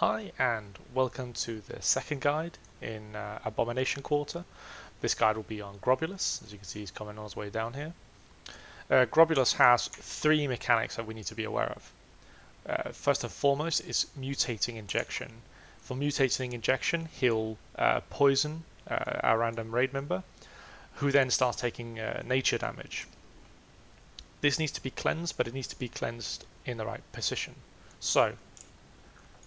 Hi and welcome to the second guide in Abomination Quarter. This guide will be on Grobbulus. As you can see, he's coming on his way down here. Grobbulus has three mechanics that we need to be aware of. First and foremost is mutating injection. For mutating injection, he'll poison our random raid member, who then starts taking nature damage. This needs to be cleansed, but it needs to be cleansed in the right position. So,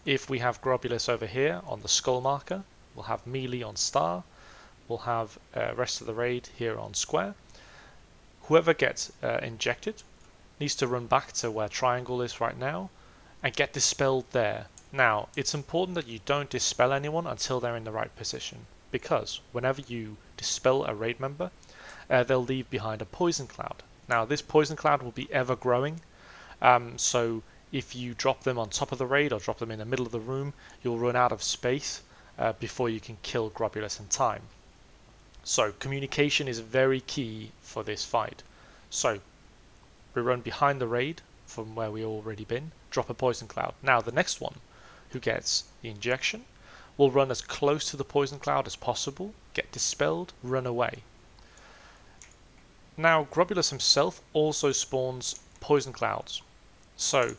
if we have Grobbulus over here on the skull marker, we'll have melee on star, we'll have rest of the raid here on square. Whoever gets injected needs to run back to where triangle is right now and get dispelled there. Now, it's important that you don't dispel anyone until they're in the right position, because whenever you dispel a raid member, they'll leave behind a poison cloud. Now, this poison cloud will be ever growing, so if you drop them on top of the raid or drop them in the middle of the room, you'll run out of space before you can kill Grobbulus in time. So communication is very key for this fight. So we run behind the raid from where we already been, drop a poison cloud. Now the next one who gets the injection will run as close to the poison cloud as possible, get dispelled, run away. Now Grobbulus himself also spawns poison clouds. So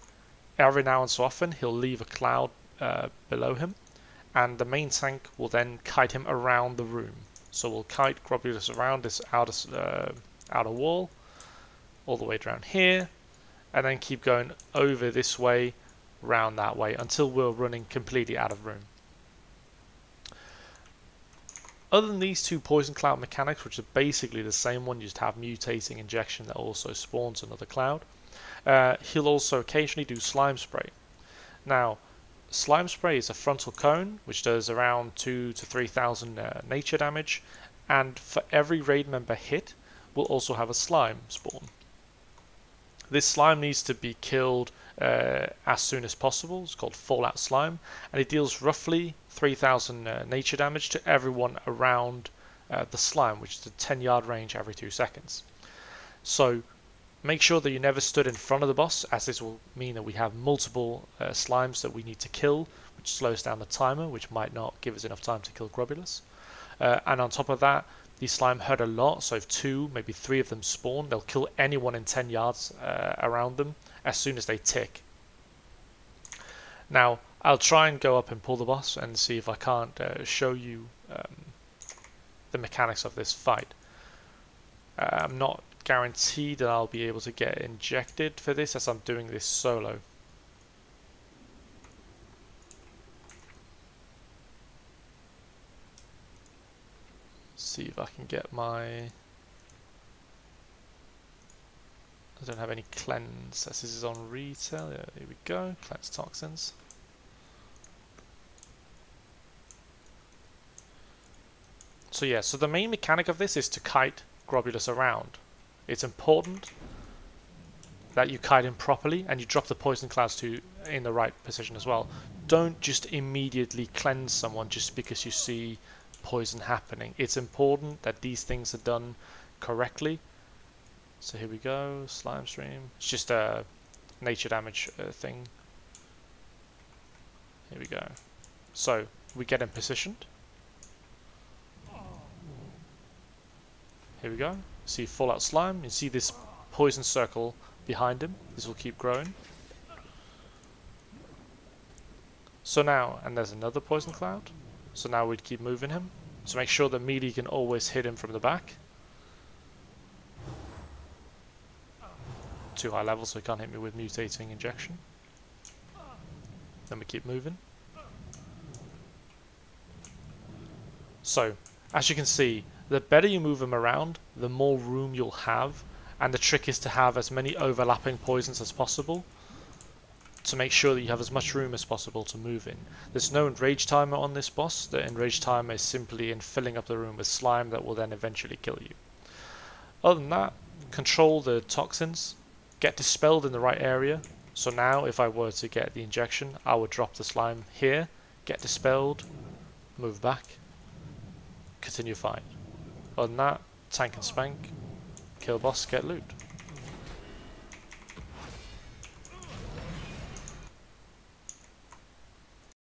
every now and so often he'll leave a cloud below him, and the main tank will then kite him around the room. So we'll kite Grobbulus around this outer wall, all the way down here, and then keep going over this way, round that way, until we're running completely out of room. Other than these two poison cloud mechanics, which are basically the same one, you just have mutating injection that also spawns another cloud. He'll also occasionally do slime spray. Now, slime spray is a frontal cone which does around 2,000 to 3,000 nature damage, and for every raid member hit, we'll also have a slime spawn. This slime needs to be killed as soon as possible. It's called Fallout Slime, and it deals roughly 3,000 nature damage to everyone around the slime, which is a 10-yard range every 2 seconds. So make sure that you never stood in front of the boss, as this will mean that we have multiple slimes that we need to kill, which slows down the timer, which might not give us enough time to kill Grobbulus. And on top of that, these slime hurt a lot, so if 2, maybe 3 of them spawn, they'll kill anyone in 10 yards around them as soon as they tick. Now, I'll try and go up and pull the boss and see if I can't show you the mechanics of this fight. I'm not guaranteed that I'll be able to get injected for this, as I'm doing this solo. See if I can get my... I don't have any cleanse, as this is on retail. Yeah, here we go, cleanse toxins. So yeah, so the main mechanic of this is to kite Grobbulus around. It's important that you kite him properly and you drop the poison clouds in the right position as well. Don't just immediately cleanse someone just because you see poison happening. It's important that these things are done correctly. So here we go, slime stream. It's just a nature damage thing. Here we go. So we get him positioned. Here we go. See Fallout Slime. You see this poison circle behind him. This will keep growing. So now, and there's another poison cloud. So now we'd keep moving him. So make sure that melee can always hit him from the back. Too high level, so he can't hit me with mutating injection. Then we keep moving. So, as you can see, the better you move them around, the more room you'll have, and the trick is to have as many overlapping poisons as possible to make sure that you have as much room as possible to move in. There's no enrage timer on this boss. The enrage timer is simply in filling up the room with slime that will then eventually kill you. Other than that, control the toxins, get dispelled in the right area. So now if I were to get the injection, I would drop the slime here, get dispelled, move back, continue fight. Other than that, tank and spank, kill boss, get loot.